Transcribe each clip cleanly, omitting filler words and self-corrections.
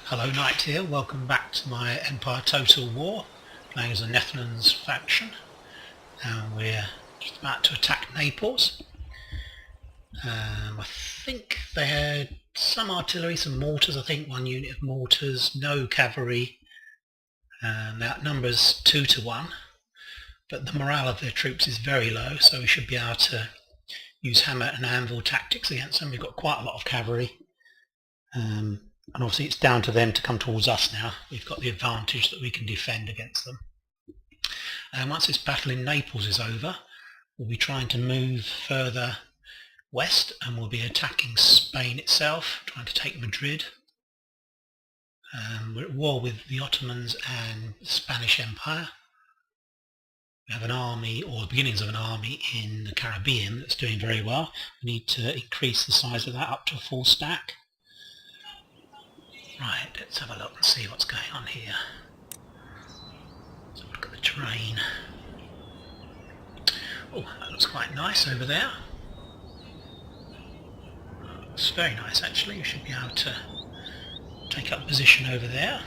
Hello, Knight here. Welcome back to my Empire Total War, playing as the Netherlands faction. And we're just about to attack Naples. I think they had some artillery, some mortars, I think one unit of mortars, no cavalry. That number's 2 to 1, but the morale of their troops is very low, so we should be able to use hammer and anvil tactics against them. We've got quite a lot of cavalry. And obviously it's down to them to come towards us now. We've got the advantage that we can defend against them. And once this battle in Naples is over, we'll be trying to move further west and we'll be attacking Spain itself, trying to take Madrid. We're at war with the Ottomans and the Spanish Empire. We have an army, or the beginnings of an army, in the Caribbean that's doing very well. We need to increase the size of that up to a full stack. Right, let's have a look and see what's going on here. Let's have a look at the terrain. Oh, that looks quite nice over there. It's very nice actually. We should be able to take up position over there.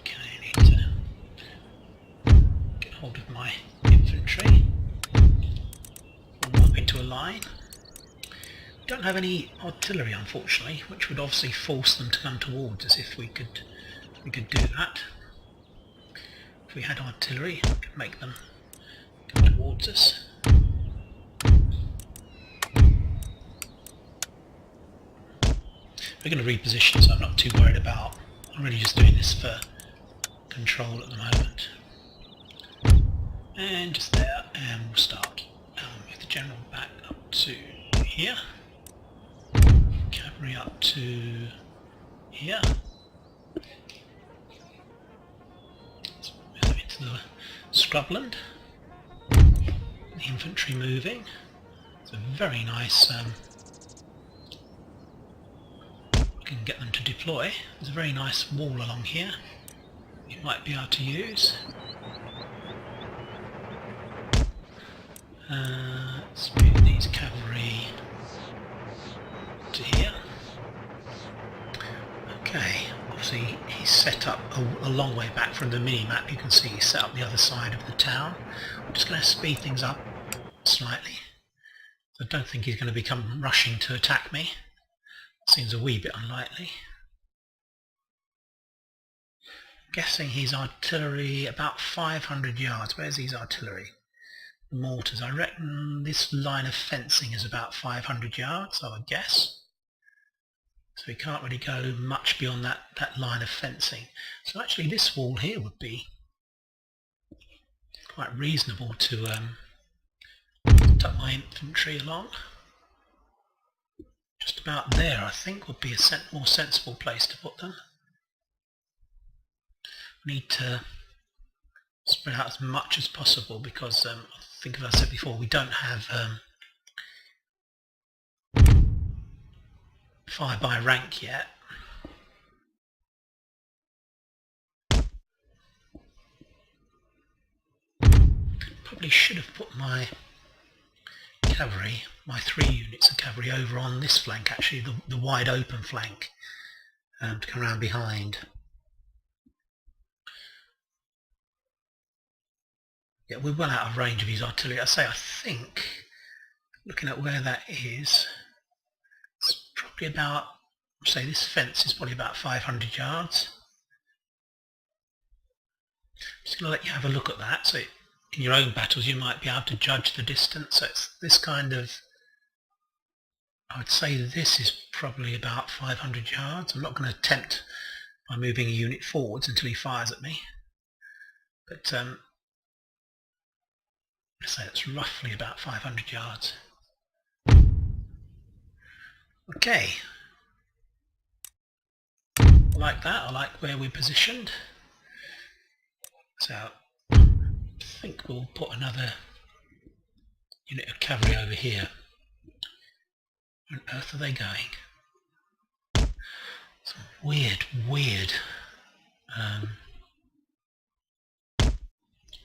Okay, I need to get hold of my infantry. Form up into a line. Don't have any artillery unfortunately, which would obviously force them to come towards us if we could do that. If we had artillery, we could make them come towards us. We're going to reposition, so I'm not too worried about. I'm really just doing this for control at the moment. And just there, and we'll start with the general back up to here. Cavalry up to here. Let's move into the scrubland. The infantry moving. It's a very nice. We can get them to deploy. There's a very nice wall along here. You might be able to use. Let's move these cavalry to here. Okay, obviously he's set up a long way back from the mini-map. You can see he's set up the other side of the town. I'm just going to speed things up slightly. I don't think he's going to become rushing to attack me. Seems a wee bit unlikely. Guessing his artillery about 500 yards. Where's his artillery? The mortars. I reckon this line of fencing is about 500 yards, I would guess. So we can't really go much beyond that line of fencing. So actually this wall here would be quite reasonable to tuck my infantry along. Just about there I think would be a more sensible place to put them. We need to spread out as much as possible because I think, as I said before, we don't have fire by rank yet. Probably should have put my cavalry, my 3 units of cavalry, over on this flank actually, the wide open flank, to come around behind. Yeah, we're well out of range of his artillery. I think, looking at where that is, it's probably about, say this fence is probably about 500 yards. I'm just going to let you have a look at that, so in your own battles you might be able to judge the distance. So it's this kind of, I would say this is probably about 500 yards. I'm not going to attempt by moving a unit forwards until he fires at me, but I say it's roughly about 500 yards. Okay, I like that. I like where we're positioned. So I think we'll put another unit of cavalry over here. Where on earth are they going? Some weird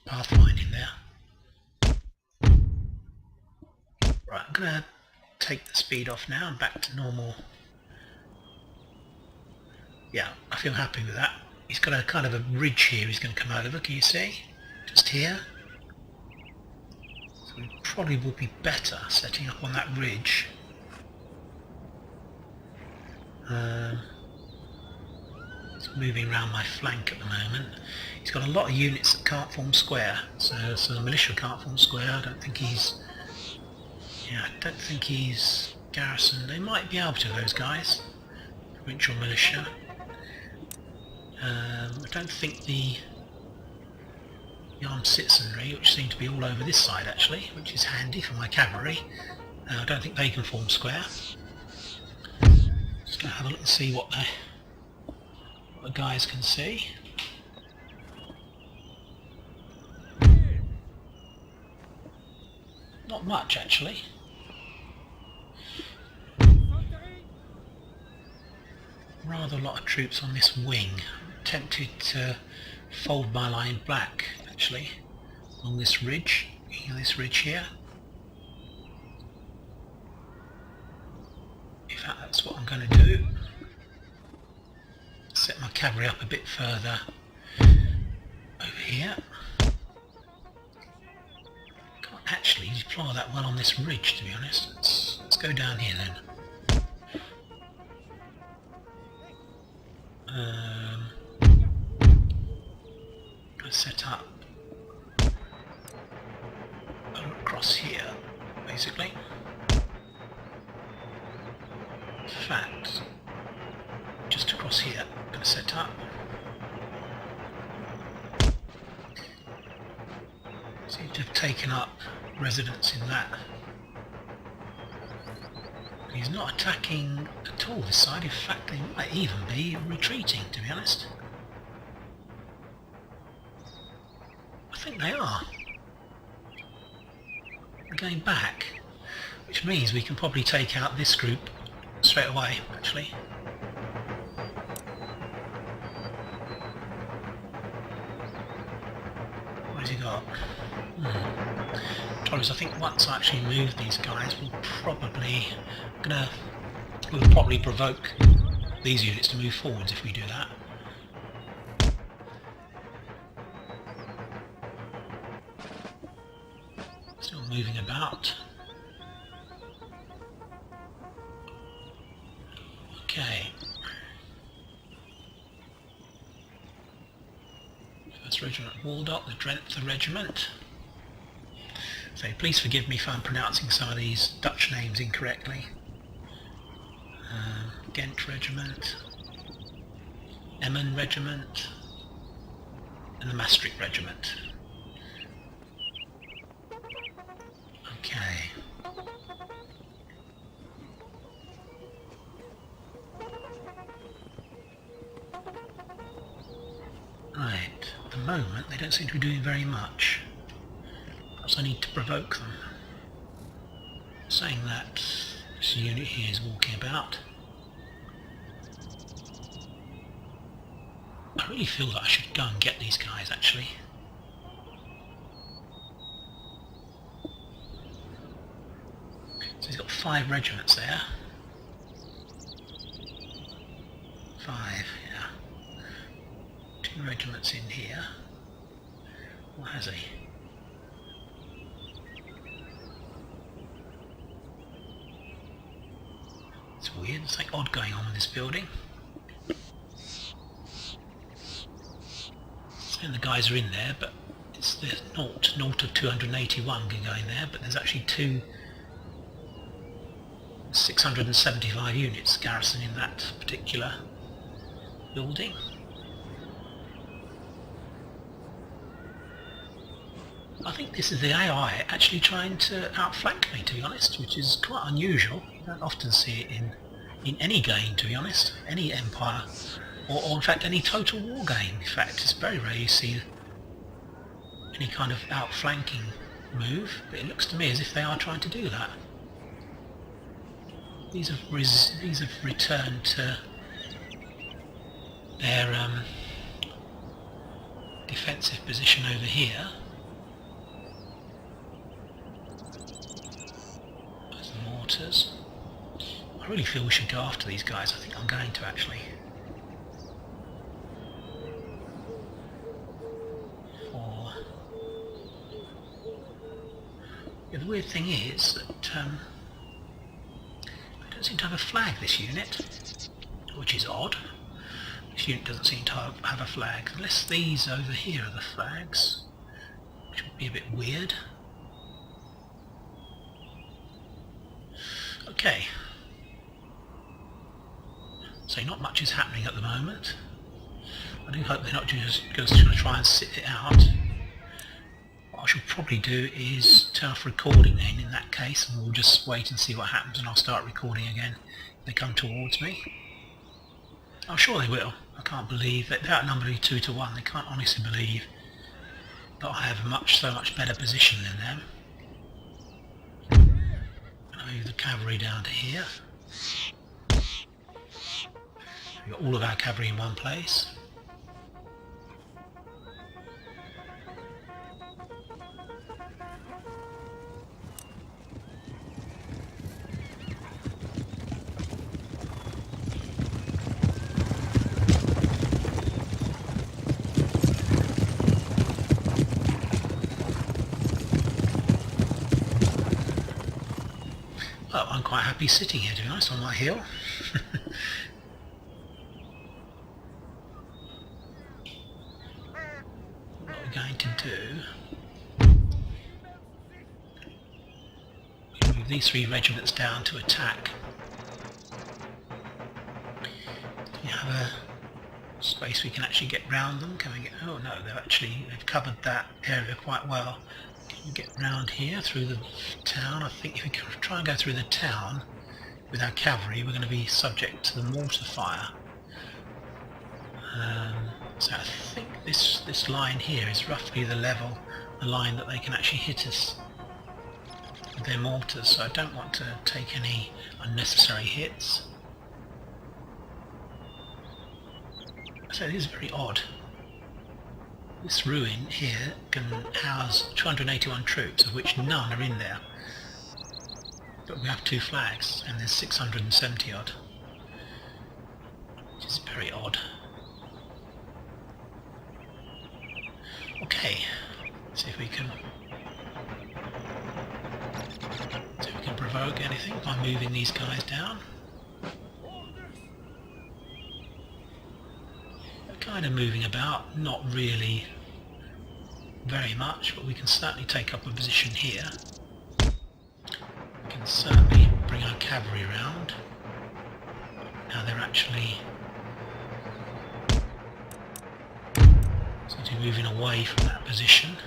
pathfinding there. Right, I'm going to take the speed off now and back to normal. Yeah, I feel happy with that. He's got a kind of a ridge here he's going to come over, can you see? Just here. So it probably would be better setting up on that ridge. It's moving around my flank at the moment. He's got a lot of units that can't form square, so the militia can't form square. I don't think he's... Yeah, I don't think he's garrisoned. They might be able to, those guys. Provincial militia. I don't think the armed citizenry, which seem to be all over this side actually, which is handy for my cavalry, I don't think they can form square. Just going to have a look and see what the guys can see. Not much actually. Rather a lot of troops on this wing. I'm tempted to fold my line back actually on this ridge. This ridge here. In fact, that's what I'm going to do. Set my cavalry up a bit further over here. Can't actually deploy that well on this ridge, to be honest. Let's go down here then. Set up across here, basically. In fact, just across here, I'm going to set up. Seem to have taken up residence in that. He's not attacking at all this side. In fact, they might even be retreating, to be honest. I think they are. They're going back, which means we can probably take out this group straight away, actually. What has he got? Trouble is, I think once I actually move these guys, we'll probably provoke these units to move forwards if we do that. Still moving about. Okay. First Regiment Waldock, the Drenthe Regiment. So please forgive me if I'm pronouncing some of these Dutch names incorrectly. Ghent Regiment, Emmen Regiment, and the Maastricht Regiment. Okay. Right, at the moment they don't seem to be doing very much. Perhaps I need to provoke them. Saying that, this unit here is walking about. I really feel that I should go and get these guys actually. So he's got 5 regiments there. 5, yeah. 2 regiments in here. What has he? It's weird, there's something odd going on with this building. And the guys are in there, but it's the naught of 281 can go in there, but there's actually 675 units garrisoning that particular building. I think this is the AI actually trying to outflank me, to be honest, which is quite unusual. You don't often see it in any game, to be honest, any empire. Or in fact any total war game. In fact, it's very rare you see any kind of outflanking move, but it looks to me as if they are trying to do that. These have returned to their defensive position over here. There's the mortars. I really feel we should go after these guys. I think I'm going to actually. Yeah, the weird thing is that I don't seem to have a flag, this unit, which is odd. This unit doesn't seem to have a flag, unless these over here are the flags, which would be a bit weird. Okay. So not much is happening at the moment. I do hope they're not just going to try and sit it out. What I should probably do is turn off recording then in that case, and we'll just wait and see what happens, and I'll start recording again if they come towards me. I'm sure they will. I can't believe that they're outnumbered 2 to 1. They can't honestly believe that I have so much better position than them. I'll move the cavalry down to here. We've got all of our cavalry in one place. Well, I'm quite happy sitting here, to be honest, on my hill. What we're going to do, we move these 3 regiments down to attack. We have a space we can actually get round them. Can we get? Oh no, they've covered that area quite well. Can we get round here through the town? I think if we can try and go through the town with our cavalry, we're going to be subject to the mortar fire. So I think this line here is roughly the line that they can actually hit us with their mortars. So I don't want to take any unnecessary hits. So it is very odd. This ruin here can house 281 troops, of which none are in there. But we have 2 flags, and there's 670 odd. Which is very odd. Okay, see if we can provoke anything by moving these guys down. Kind of moving about, not really very much, but we can certainly take up a position here. We can certainly bring our cavalry around. Now they're actually seem to be moving away from that position.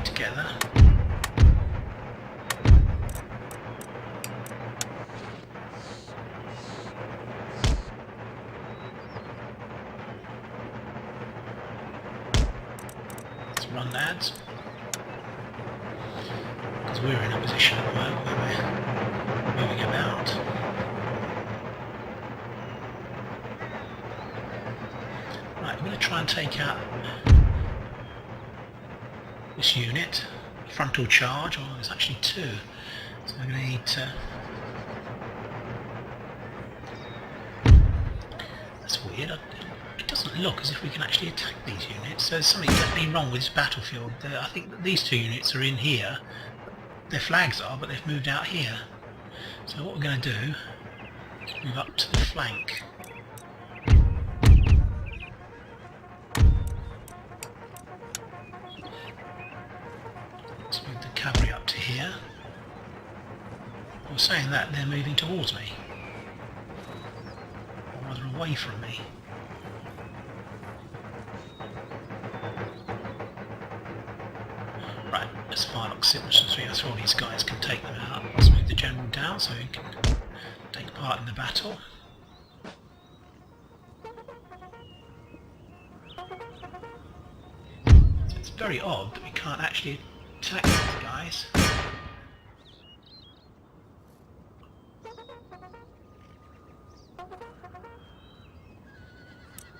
Together. Let's run, lads, because we're in a position at the moment where we're moving about. Right, we're going to try and take out this unit, frontal charge, or there's actually 2, so we're going to need to... That's weird, it doesn't look as if we can actually attack these units. So there's something definitely wrong with this battlefield. I think that these two units are in here. Their flags are, but they've moved out here. So what we're going to do is move up to the flank. Let's move the cavalry up to here. Well, saying that, they're moving towards me. Or rather away from me. Right, let's fire lock signatures. So all these guys can take them out. Let's move the general down so he can take part in the battle. It's very odd that we can't actually attack these guys.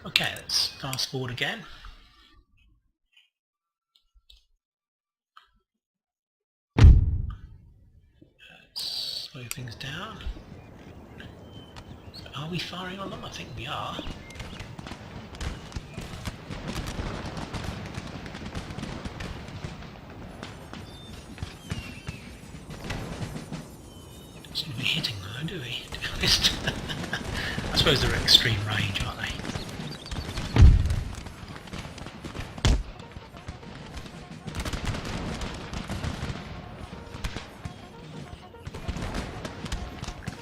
Okay, let's fast forward again. Let's slow things down. So are we firing on them? I think we are. Don't seem to be hitting them though, do we? To be honest. I suppose they're at extreme range, aren't they?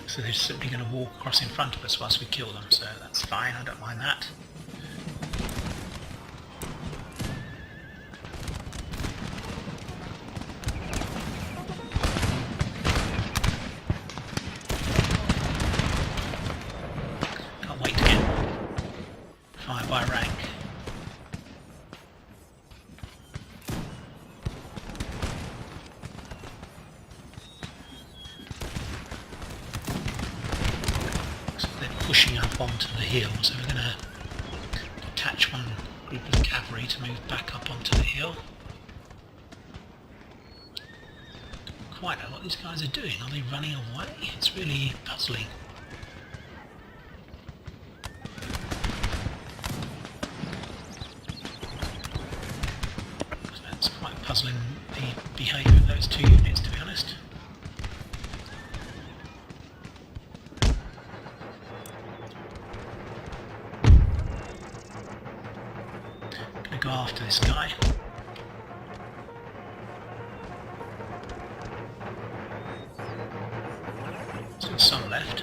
So they're simply going to walk across in front of us whilst we kill them, so that's fine, I don't mind that. Can't wait to get fire by rank. Pushing up onto the hill, so we're going to detach one group of cavalry to move back up onto the hill. Don't quite know what these guys are doing. Are they running away? It's really puzzling. So it's quite puzzling, the behaviour of those two units, to be honest. Go after this guy. Still some left.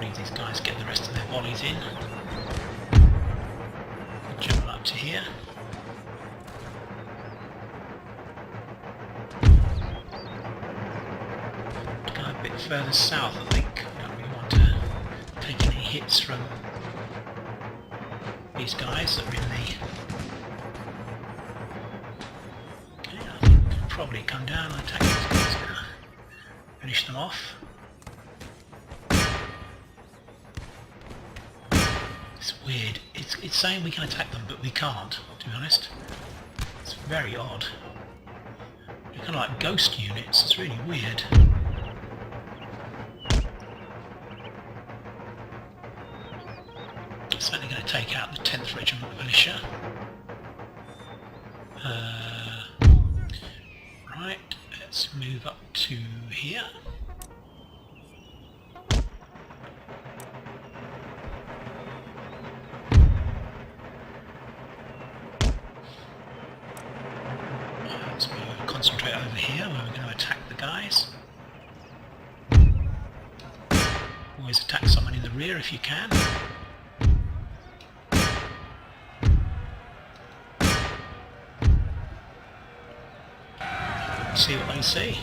Leave these guys get the rest of their volleys in. Jump up to here. Further south, I think. We don't really want to take any hits from these guys that are in the... Okay, I think we'll probably come down and attack these guys now. Finish them off. It's weird. It's saying we can attack them, but we can't, to be honest. It's very odd. They're kind of like ghost units. It's really weird. Certainly going to take out the 10th Regiment Militia. Right, let's move up to here. Let's concentrate over here where we're going to attack the guys. Always attack someone in the rear if you can. See what they see.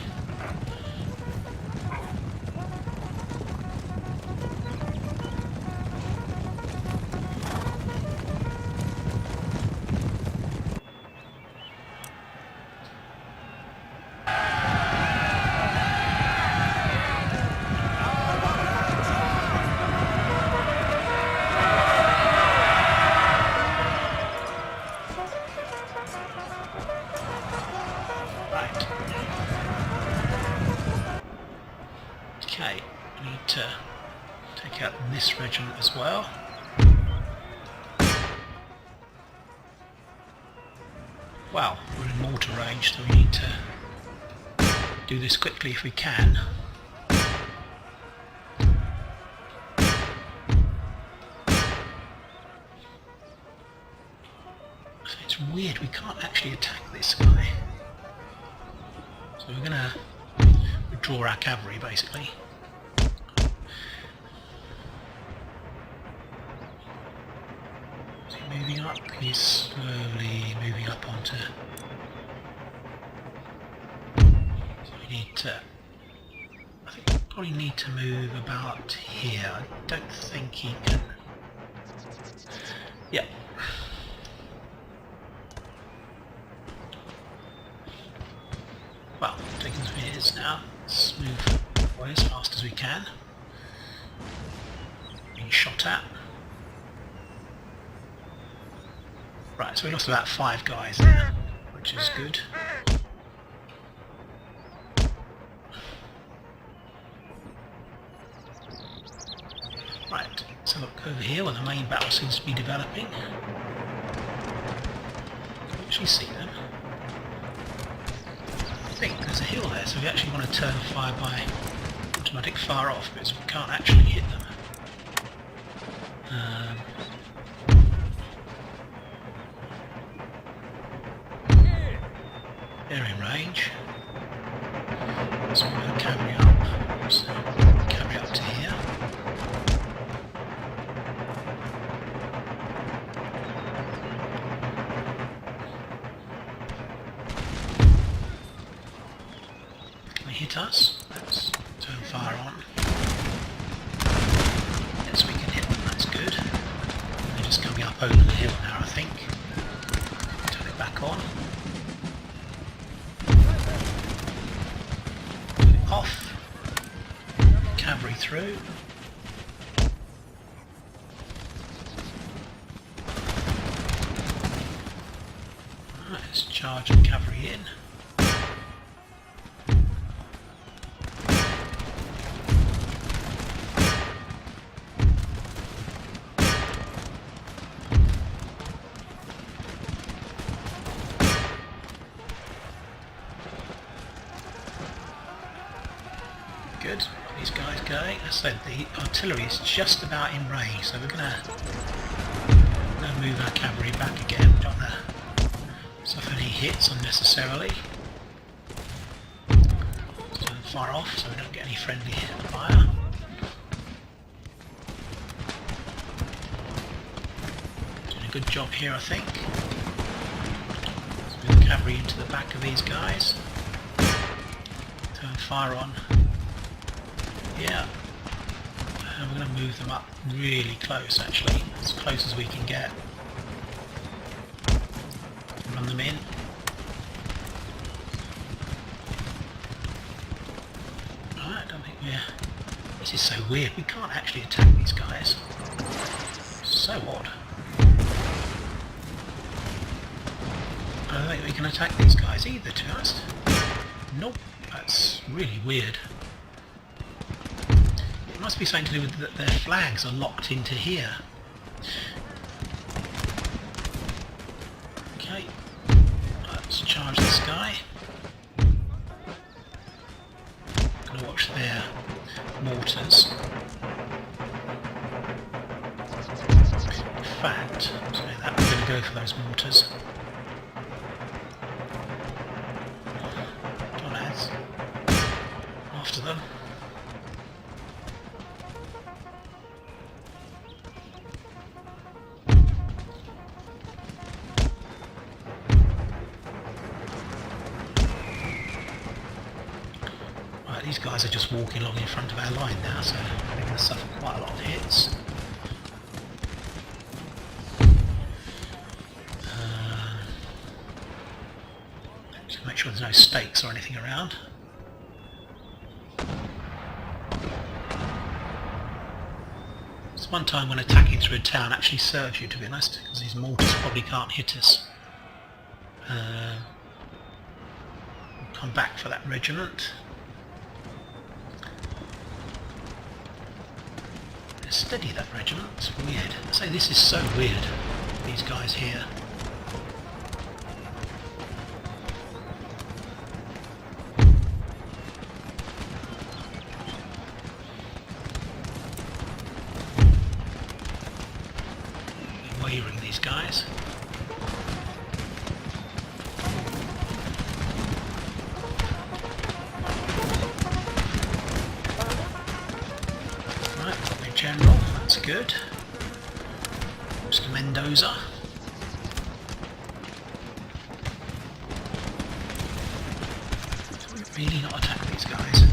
Okay, I need to take out this regiment as well. Well, we're in mortar range, so we need to do this quickly if we can. So it's weird, we can't actually attack this guy. So we're going to withdraw our cavalry basically. Is he moving up? He's slowly moving up onto... So we need to... I think we probably need to move about here. I don't think he can... Yeah. Well, taking some hits now. Let's move away as fast as we can. Being shot at. Right, so we lost about 5 guys there, which is good. Right, so look over here where the main battle seems to be developing. Can you actually see them? I think there's a hill there, so we actually want to turn fire by automatic fire off because we can't actually hit them. They're in range. So we're going to cavalry up. So cavalry up to here. Can they hit us? Let's turn fire on. Yes, we can hit them, that's good. They're just coming up over the hill now, I think. Turn it back on. Off. Cavalry through. Right, let's charge the cavalry in. Good, these guys going. As I said, the artillery is just about in range, so we're going to move our cavalry back again. We don't want to suffer any hits unnecessarily. Let's turn fire off so we don't get any friendly fire. Doing a good job here, I think. Let's move the cavalry into the back of these guys. Turn fire on. Yeah, and we're going to move them up really close actually, as close as we can get. Run them in. Alright, I don't think we're... This is so weird, we can't actually attack these guys. So odd. I don't think we can attack these guys either, to be honest. Nope, that's really weird. It must be something to do with that their flags are locked into here. Okay, let's charge this guy. I'm going to watch their mortars. In fact, so that we're going to go for those mortars. Come on, lads. After them. These guys are just walking along in front of our line now, so they're going to suffer quite a lot of hits. Just make sure there's no stakes or anything around. It's one time when attacking through a town actually serves you, to be honest, because these mortars probably can't hit us. We'll come back for that regiment. steady, that regiment. It's weird. I say this is so weird, these guys here. Wavering, these guys. General, that's good. Mr. Mendoza. Should we really not attack these guys?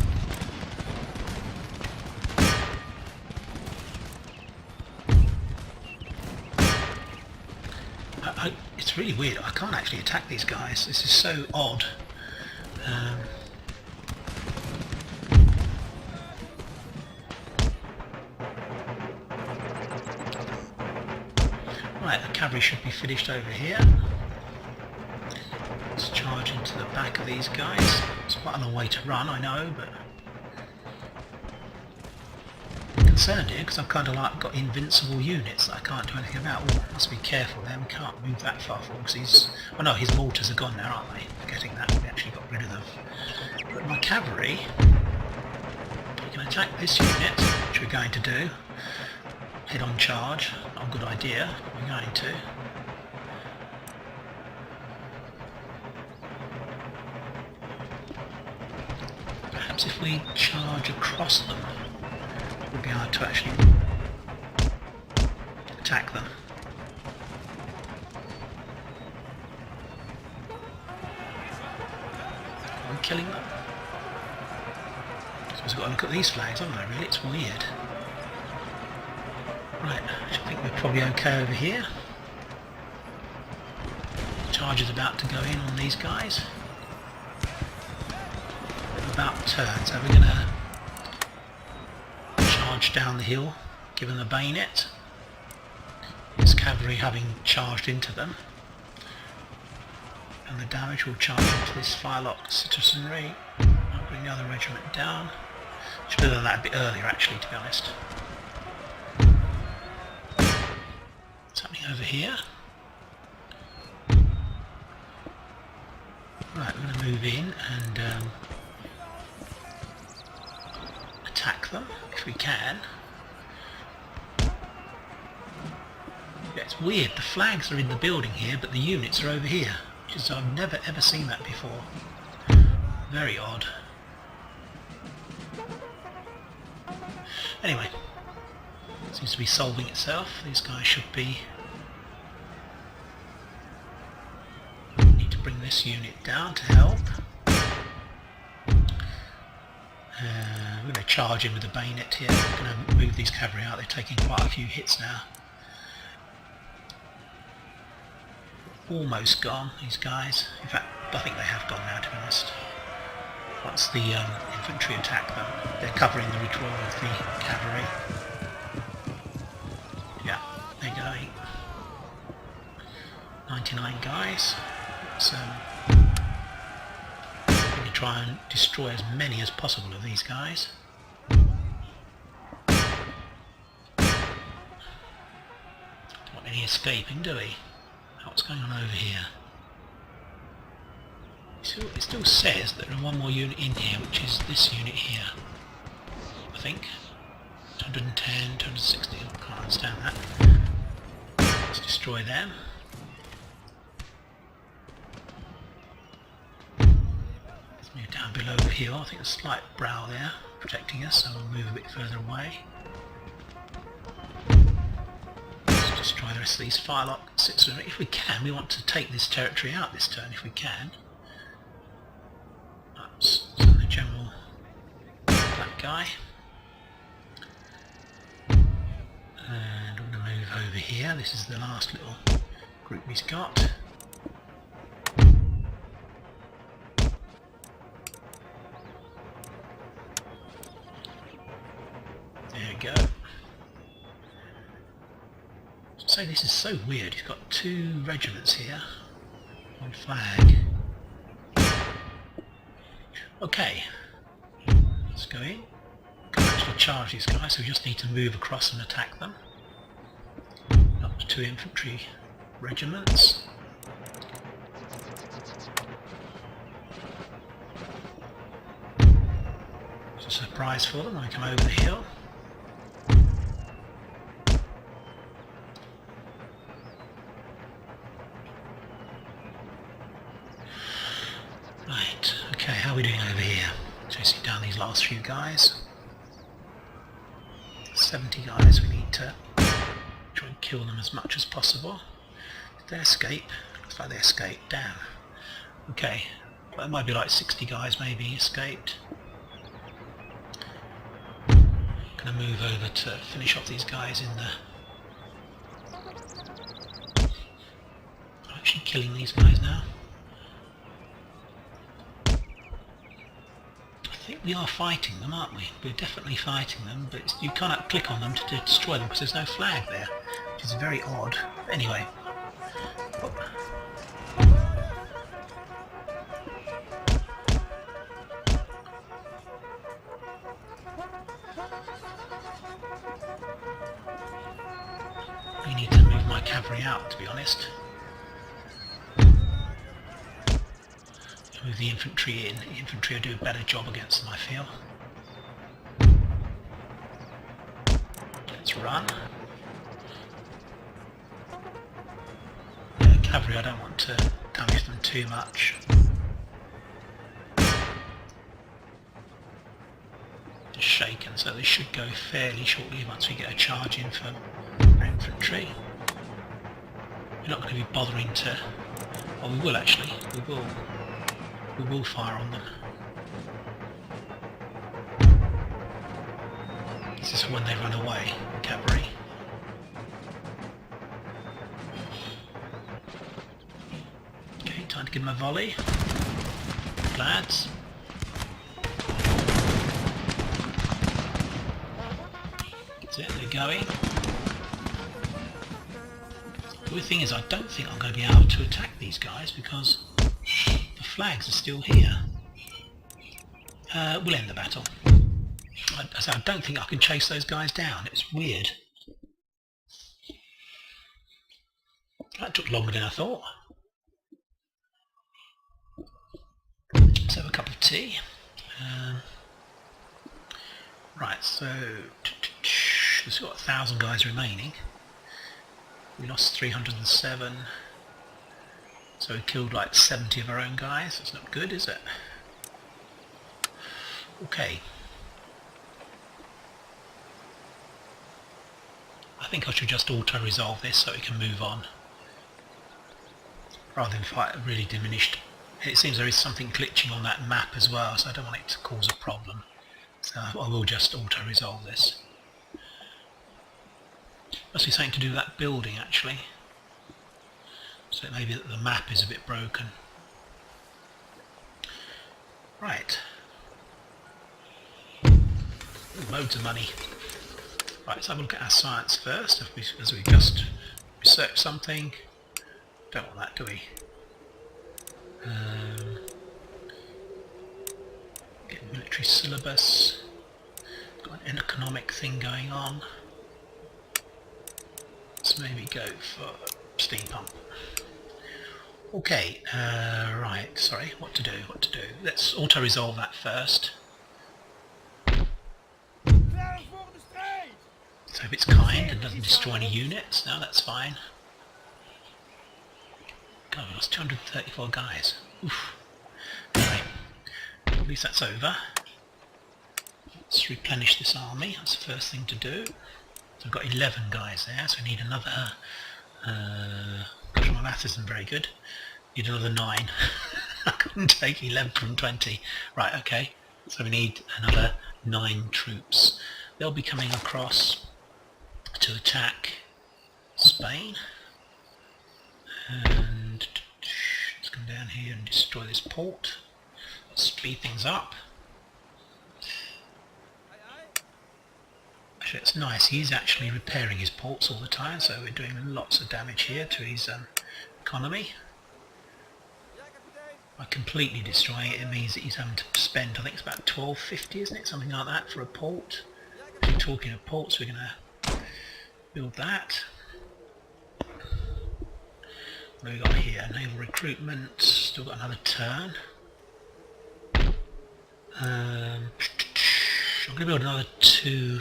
It's really weird. I can't actually attack these guys. This is so odd. Right, the cavalry should be finished over here. Let's charge into the back of these guys. It's quite a long way to run, I know, but I'm concerned here because I've kind of like got invincible units that I can't do anything about. Oh, must be careful there. We can't move that far forward because he's... Oh no, his mortars are gone now, aren't they? Forgetting that, we actually got rid of them. But my cavalry, we can attack this unit, which we're going to do. Head on charge, not a good idea, we're going to. Perhaps if we charge across them, we'll be able to actually attack them. Are we killing them? I suppose I've got to look at these flags, haven't I really? It's weird. Right, I think we're probably okay over here. Charge is about to go in on these guys. About to turn, so we're going to charge down the hill, give them a bayonet. This cavalry having charged into them. And the damage will charge into this firelock citizenry. I'll bring the other regiment down. Should have done that a bit earlier actually, to be honest. Something over here. Right, we're going to move in and attack them if we can. Yeah, it's weird, the flags are in the building here but the units are over here, which is, I've never ever seen that before. Very odd. Anyway, seems to be solving itself. These guys should be... Need to bring this unit down to help. We're going to charge in with the bayonet here. We're going to move these cavalry out. They're taking quite a few hits now. Almost gone, these guys. In fact, I think they have gone now, to be honest. Once the infantry attack them, they're covering the withdrawal of the cavalry. Yeah, they're going. 99 guys. So we're going to try and destroy as many as possible of these guys. Don't want any escaping, do we? What's going on over here? It still says that there's one more unit in here, which is this unit here. I think. 210, 260, I can't understand that. Let's destroy them. Let's move down below the hill. I think there's a slight brow there protecting us, so we'll move a bit further away. Let's destroy the rest of these firelock. If we can, we want to take this territory out this turn if we can. So the general, that guy. And I'm going to move over here. This is the last little group he's got. There we go. So this is so weird. He's got two regiments here. One flag. Okay. Let's go in. Can actually charge these guys, so we just need to move across and attack them. Up to 2 infantry regiments. It's a surprise for them when we come over the hill. Right, okay, how are we doing over here? Chasing down these last few guys. 70 guys, we need to try and kill them as much as possible. Did they escape? Looks like they escaped. Damn. Okay, well, it might be like 60 guys maybe escaped. Gonna move over to finish off these guys in the... I'm actually killing these guys now. I think we are fighting them, aren't we? We're definitely fighting them, but you cannot click on them to destroy them because there's no flag there, which is very odd. But anyway. I need to move my cavalry out, to be honest. Move the infantry in. The infantry will do a better job against them, I feel. Let's run. Yeah, the cavalry, I don't want to damage them too much. Just shaken, so they should go fairly shortly once we get a charge in for infantry. We're not going to be bothering to... Well, we will actually. We will fire on them. This is when they run away, cavalry. Okay, time to give them a volley. Lads. That's it, they're going. The good thing is I don't think I'm going to be able to attack these guys because the flags are still here. We'll end the battle. I don't think I can chase those guys down. It's weird. That took longer than I thought. Let's have a cup of tea. Right, so we've got 1,000 guys remaining. We lost 307. So we killed like 70 of our own guys. That's not good, is it? Okay. I think I should just auto-resolve this so we can move on. Rather than fight a really diminished... It seems there is something glitching on that map as well, so I don't want it to cause a problem. So I will just auto-resolve this. Must be something to do with that building, actually. So it may be that the map is a bit broken. Right. Loads of money. Right, let's have a look at our science first, as we just research something. Don't want that, do we? Get military syllabus. Got an economic thing going on. Let's maybe go for steam pump. Okay, right, sorry, what to do. Let's auto-resolve that first. So if it's kind and doesn't destroy any units, no, that's fine. God, we lost 234 guys. Oof. Anyway, at least that's over. Let's replenish this army, that's the first thing to do. So I've got 11 guys there, so we need another... gosh, my math isn't very good. Need another 9. I couldn't take 11 from 20. Right, okay. So we need another 9 troops. They'll be coming across to attack Spain. And let's come down here and destroy this port. Let's speed things up. Actually, it's nice. He's actually repairing his ports all the time, so we're doing lots of damage here to his economy. By completely destroying it, it means that he's having to spend, I think it's about 12.50, isn't it? Something like that for a port. talking of ports, we're going to build that. What have we got here? Naval recruitment, still got another turn. I'm going to build another 2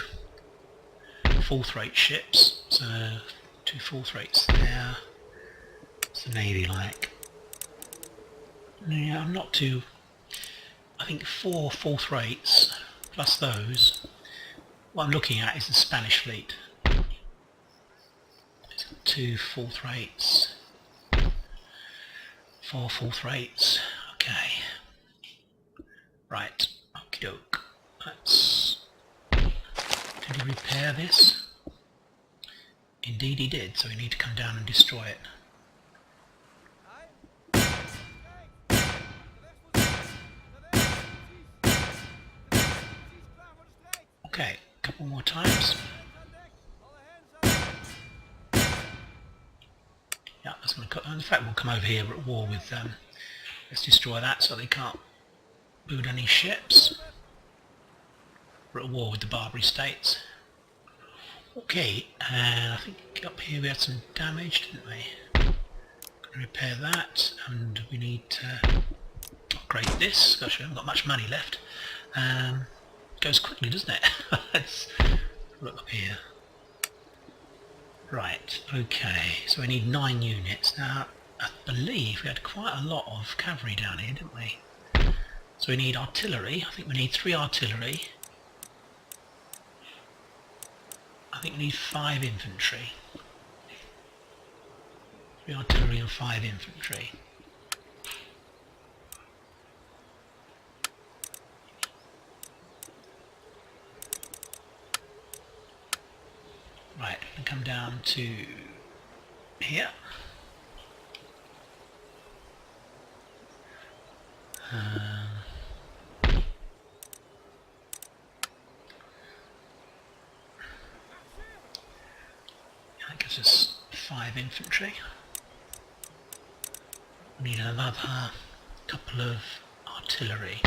fourth rate ships, so 2 fourth rates there. What's the Navy like? Yeah, I'm not too... I think 4 fourth rates plus those. What I'm looking at is the Spanish fleet. It's got 2 fourth rates, 4 fourth rates. Okay. Right. Okie doke. Let's... Did he repair this? Indeed he did, so we need to come down and destroy it. Okay, a couple more times. Yeah, that's going to. In fact, we'll come over here. We're at war with them. Let's destroy that so they can't build any ships. We're at war with the Barbary States. Okay, and I think up here we had some damage, didn't we? Gonna repair that, and we need to upgrade this. Gosh, we haven't got much money left. Goes quickly, doesn't it? Let's look up here. Right, okay, so we need 9 units. Now, I believe we had quite a lot of cavalry down here, didn't we? So we need artillery. I think we need 3 artillery. I think we need 5 infantry. 3 artillery and 5 infantry. Right, we come down to here. That gives us 5 infantry. We need another couple of artillery.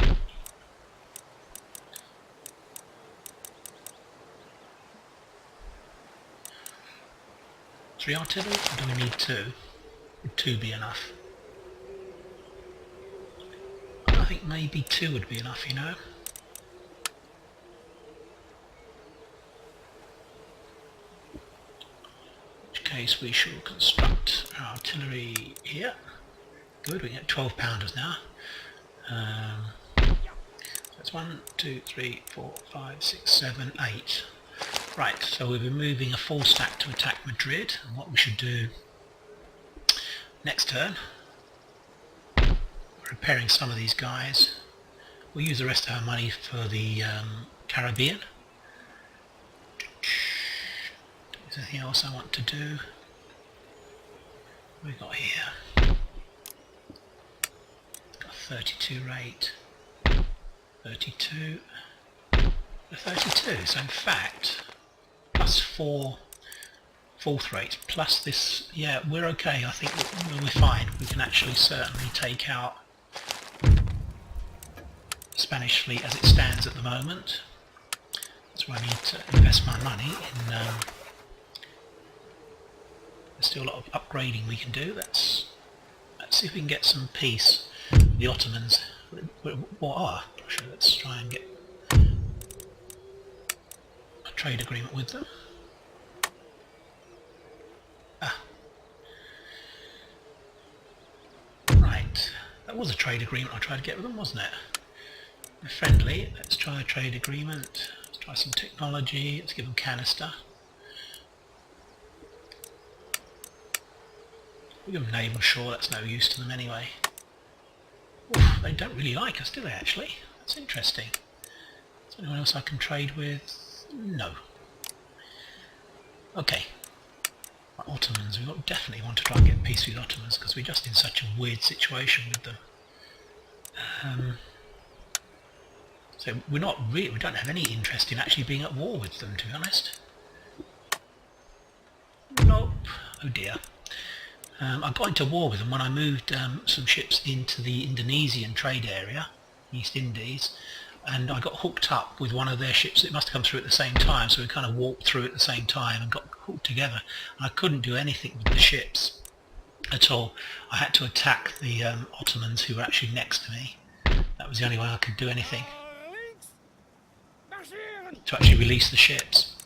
Three artillery, or do we need 2? Would 2 be enough? I think maybe 2 would be enough, you know. In which case we shall construct our artillery here. Good, we get 12 pounders now. So that's 1, 2, 3, 4, 5, 6, 7, 8. Right, so we'll be moving a full stack to attack Madrid, and what we should do next turn, repairing some of these guys. We'll use the rest of our money for the Caribbean. Is there anything else I want to do? What have we got here? Got 32 rate, 32, 32, so in fact plus 4 fourth rate plus this, yeah, we're okay. I think we're fine. We can actually certainly take out the Spanish fleet as it stands at the moment. That's where I need to invest my money in. There's still a lot of upgrading we can do. Let's see if we can get some peace with the Ottomans. Let's try and get a trade agreement with them. Right, that was a trade agreement I tried to get with them, wasn't it? They're friendly. Let's try a trade agreement. Let's try some technology. Let's give them canister. We give them naval shore. That's no use to them anyway. Oof, they don't really like us, do they, actually? That's interesting. Is there anyone else I can trade with? No. Okay. Ottomans, we definitely want to try and get peace with Ottomans because we're just in such a weird situation with them. So we don't have any interest in actually being at war with them, to be honest. Nope. Oh dear. I got into war with them when I moved some ships into the Indonesian trade area, East Indies. and I got hooked up with one of their ships. It must have come through at the same time, so we kind of walked through at the same time and got hooked together. And I couldn't do anything with the ships at all. I had to attack the Ottomans who were actually next to me. That was the only way I could do anything, to actually release the ships.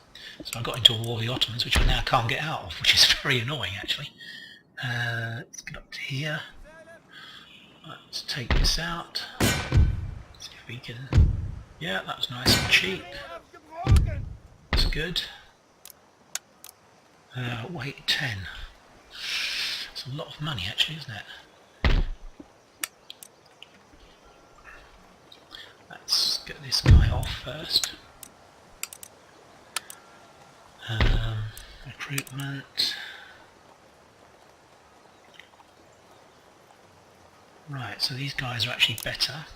So I got into a war with the Ottomans, which I now can't get out of, which is very annoying actually. Let's get up to here. Let's take this out. See if we can... Yeah, that was nice and cheap. That's good. Weight 10. It's a lot of money actually, isn't it? Let's get this guy off first. Recruitment. Right, so these guys are actually better.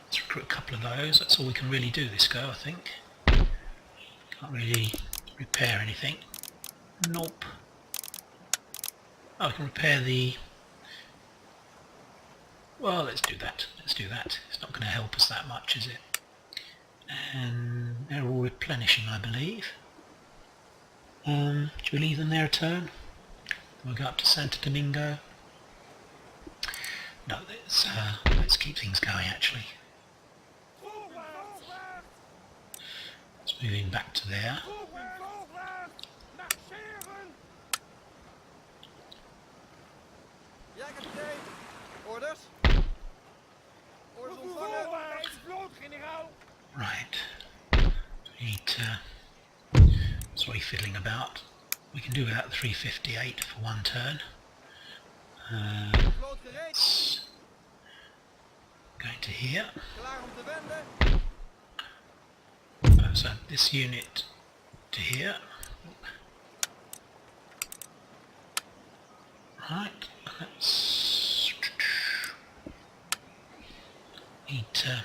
Let's recruit a couple of those. That's all we can really do this go, I think. Can't really repair anything. Nope. Oh, I can repair the... Well, let's do that. Let's do that. It's not going to help us that much, is it? And they're all replenishing, I believe. Should we leave them there a turn? We'll go up to Santo Domingo. No, let's keep things going actually. Let's move in back to there. Right. We need to... Sorry, fiddling about. We can do without the 358 for one turn. Let's go into here. So this unit to here. Right, let's need to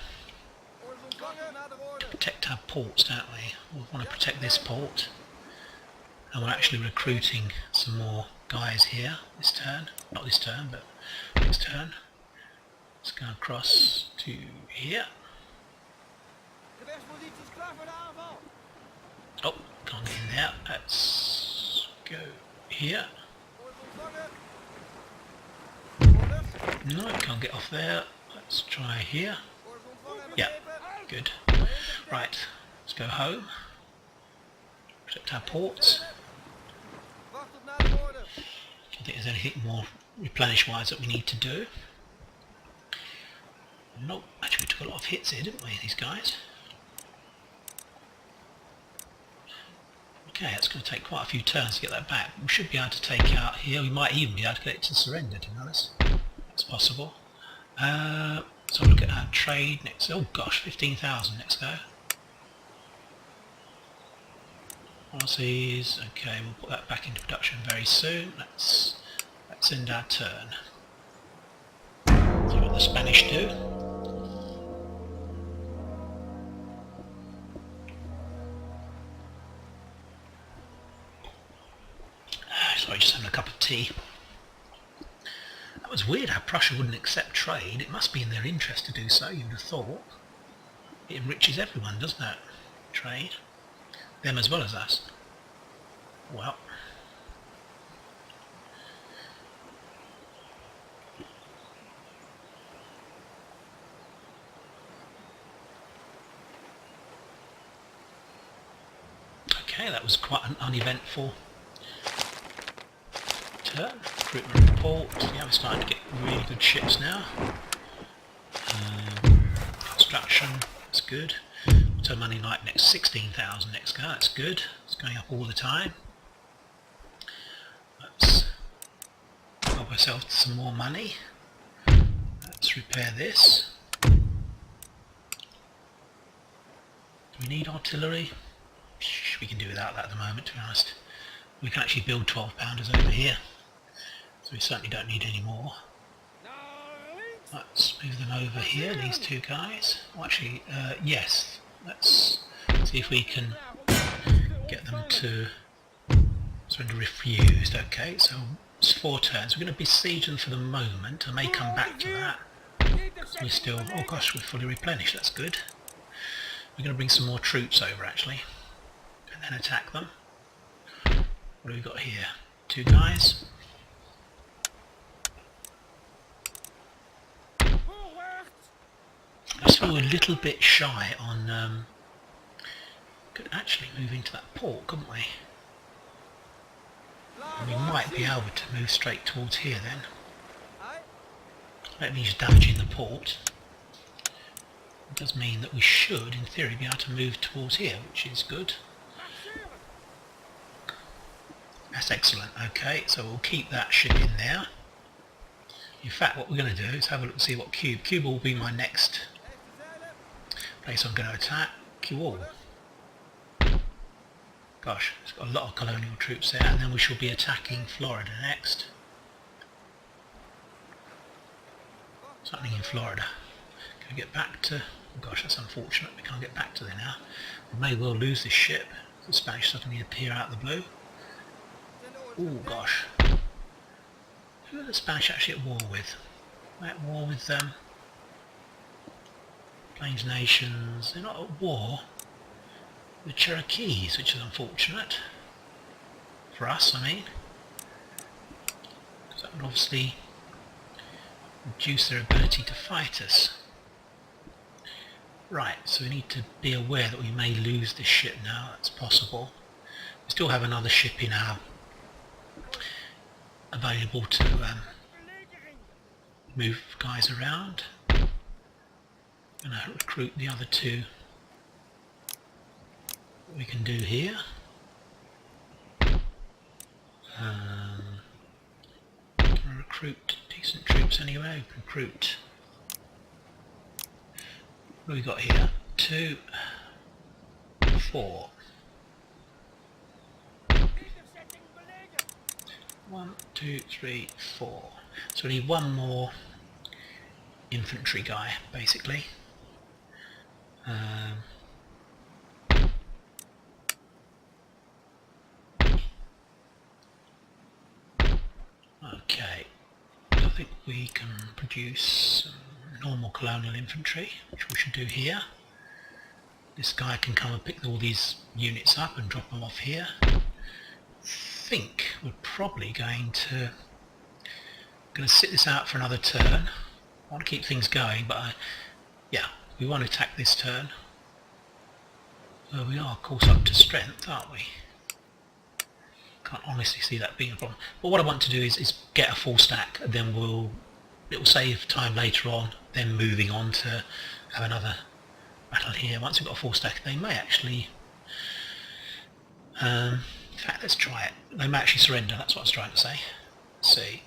protect our ports, don't we? We want to protect this port. And we're actually recruiting some more guys here this turn. Not this turn, but next turn. Let's go across to here. Oh, can't get in there. Let's go here. No, can't get off there. Let's try here. Yeah, good. Right, let's go home. Protect our ports. I think there's anything more replenish-wise that we need to do. Nope, actually we took a lot of hits here, didn't we, these guys? Okay, it's going to take quite a few turns to get that back. We should be able to take out here, we might even be able to get it to surrender, to be honest. That's possible. So look at our trade next. Oh gosh, 15,000 next go. Aussies, okay, we'll put that back into production very soon. Let's end our turn. See what the Spanish do. Sorry, just having a cup of tea. That was weird how Prussia wouldn't accept trade. It must be in their interest to do so, you'd have thought. It enriches everyone, doesn't it? Trade. Them as well as us. Well. Okay, that was quite an uneventful turn. Recruitment report. Yeah, we're starting to get really good ships now. Construction, that's good. So money like next 16,000 next go, that's good. It's going up all the time. Let's help ourselves to some more money. Let's repair this. Do we need artillery? We can do without that at the moment, to be honest. We can actually build 12-pounders over here. So we certainly don't need any more. Let's move them over here, these two guys. Well, actually, yes. Let's see if we can get them to surrender refused. Okay, so it's 4 turns. We're going to besiege them for the moment. I may come back to that. We're still, oh gosh, we're fully replenished, that's good. We're going to bring some more troops over actually, and then attack them. What do we got here? 2 guys. I just feel a little bit shy on, could actually move into that port, couldn't we? And we might be able to move straight towards here then. That means damaging the port. It does mean that we should, in theory, be able to move towards here, which is good. That's excellent. Okay, so we'll keep that ship in there. In fact, what we're going to do is have a look and see what cube. Cube will be my next place I'm going to attack. Cube. Gosh, it's got a lot of colonial troops there, and then we shall be attacking Florida next. Something in Florida. Can we get back to... Oh gosh, that's unfortunate. We can't get back to there now. We may well lose this ship. The Spanish suddenly appear out of the blue. Oh gosh. Who are the Spanish actually at war with? They're at war with Plains Nations. They're not at war with Cherokees, which is unfortunate. For us, I mean. Because that would obviously reduce their ability to fight us. Right, so we need to be aware that we may lose this ship now. That's possible. We still have another ship in our available to move guys around. I'm going to recruit the other 2 that we can do here. Recruit decent troops anyway. Recruit. What have we got here? 2, 4. 1, 2, 3, 4. So we need 1 more infantry guy, basically. Okay, I think we can produce some normal colonial infantry, which we should do here. This guy can come and pick all these units up and drop them off here. I think we're probably going to sit this out for another turn. I want to keep things going, but yeah, we want to attack this turn. We are of course up to strength, aren't we? Can't honestly see that being a problem. But what I want to do is get a full stack, and then it will save time later on, then moving on to have another battle here. Once we've got a full stack, they may actually in fact, let's try it. They may actually surrender, that's what I was trying to say. Let's see.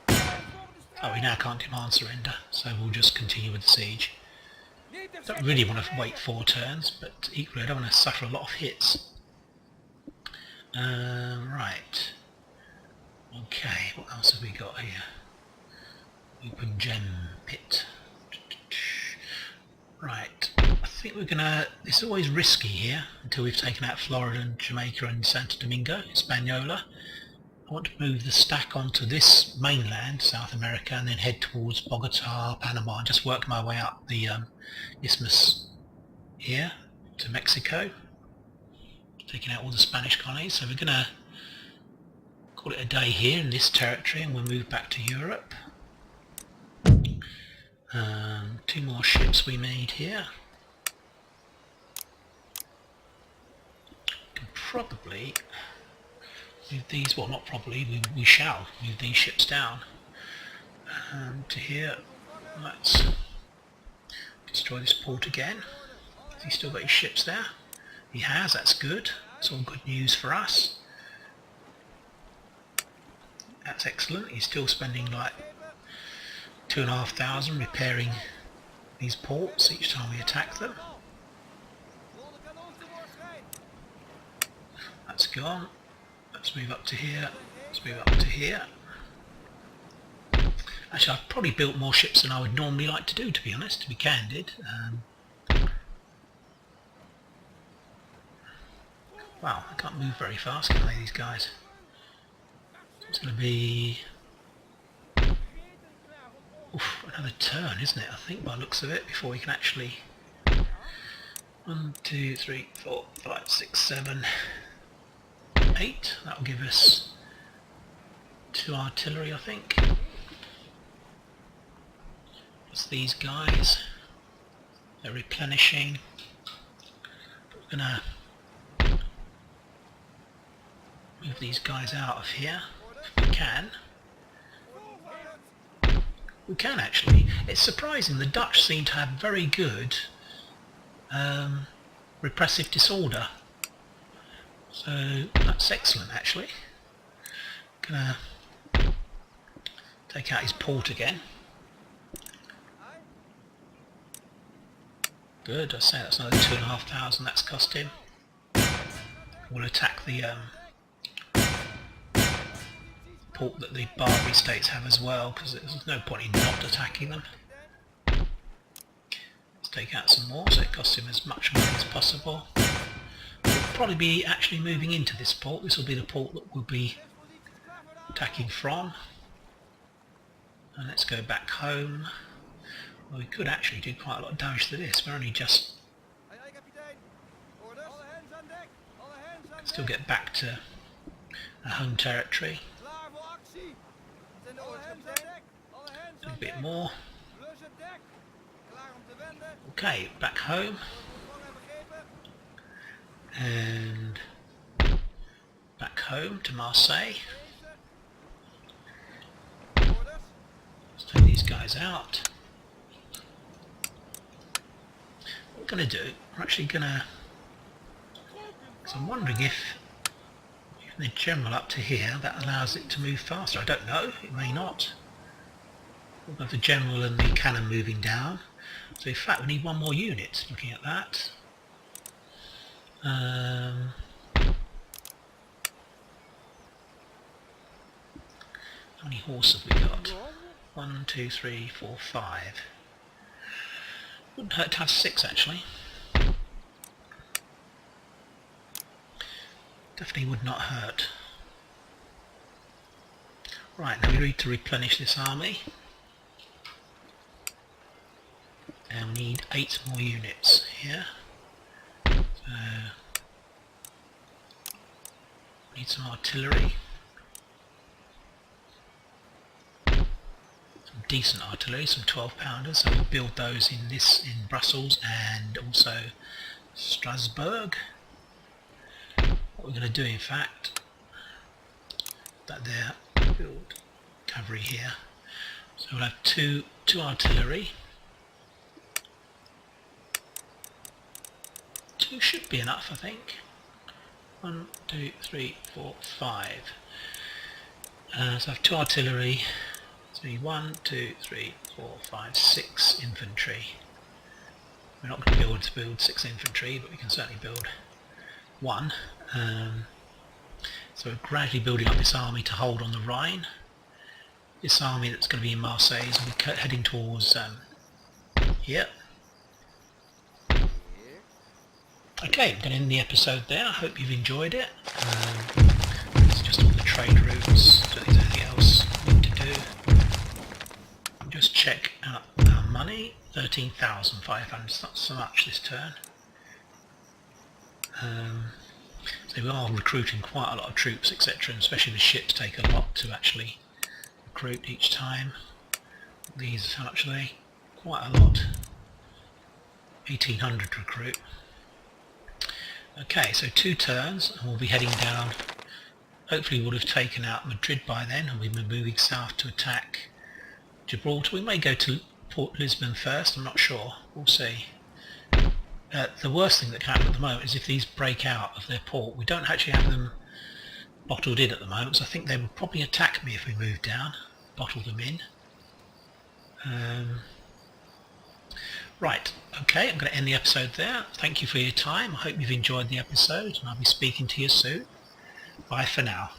Oh, we now can't demand surrender, so we'll just continue with the siege. Don't really want to wait 4 turns, but equally I don't want to suffer a lot of hits. Right. Okay, what else have we got here? Open gem pit. Right, I think we're gonna... It's always risky here until we've taken out Florida and Jamaica and Santo Domingo, Hispaniola. I want to move the stack onto this mainland, South America, and then head towards Bogota, Panama, and just work my way up the isthmus here to Mexico, taking out all the Spanish colonies. So we're going to call it a day here in this territory, and we'll move back to Europe. 2 more ships we made here. Can probably move these, well not probably, we shall move these ships down to here. Let's destroy this port again. Has he still got his ships there? He has, that's good. That's all good news for us. That's excellent. He's still spending like 2,500 repairing these ports each time we attack them. That's gone. Let's move up to here. Let's move up to here. Actually, I've probably built more ships than I would normally like to do, to be honest, to be candid. Wow, I can't move very fast, can they, these guys? It's going to be... Oof, another turn, isn't it? I think by the looks of it, before we can actually... 1, 2, 3, 4, 5, 6, 7, 8. That will give us 2 artillery, I think. Plus these guys. They're replenishing. We're going to move these guys out of here if we can. We can actually. It's surprising, the Dutch seem to have very good repressive disorder. So that's excellent actually. Gonna take out his port again. Good, I say that's another 2,500 that's cost him. We'll attack the port that the Barbary states have as well, because there's no point in not attacking them. Let's take out some more, so it costs him as much money as possible. We'll probably be actually moving into this port. This will be the port that we'll be attacking from. And let's go back home. Well, we could actually do quite a lot of damage to this. We're only just... Still get back to our home territory. A little bit more. Okay, back home. And back home to Marseille. Let's take these guys out. What we're going to do, we're actually going to... So I'm wondering if the general up to here, that allows it to move faster. I don't know, it may not. We'll have the general and the cannon moving down. So in fact we need one more unit, looking at that. How many horse have we got? 1, 2, 3, 4, 5. Wouldn't hurt to have 6 actually. Definitely would not hurt. Right, now we need to replenish this army. And we need 8 more units here. So, we need some artillery. Some decent artillery, some 12-pounders. So we'll build those in Brussels and also Strasbourg. What we're going to do, in fact, that there, build cavalry here. So we'll have two artillery. 2 should be enough, I think. 1, 2, 3, 4, 5. So I have 2 artillery. So 1, 2, 3, 4, 5, 6 infantry. We're not going to be able to build 6 infantry, but we can certainly build 1. So we're gradually building up this army to hold on the Rhine. This army that's going to be in Marseille is going to be heading towards here. Okay, I'm going to end the episode there. I hope you've enjoyed it. It's just all the trade routes. Don't think there's anything else we need to do. Just check out our money. 13,500. It's not so much this turn. So we are recruiting quite a lot of troops, etc., and especially the ships take a lot to actually recruit each time. These, how much are they? Quite a lot. 1,800 recruit. Okay, so 2 turns and we'll be heading down. Hopefully we'll have taken out Madrid by then and we'll be moving south to attack Gibraltar. We may go to Port Lisbon first, I'm not sure. We'll see. The worst thing that can happen at the moment is if these break out of their port. We don't actually have them bottled in at the moment, so I think they would probably attack me if we move down, bottle them in. Right, okay, I'm going to end the episode there. Thank you for your time. I hope you've enjoyed the episode and I'll be speaking to you soon. Bye for now.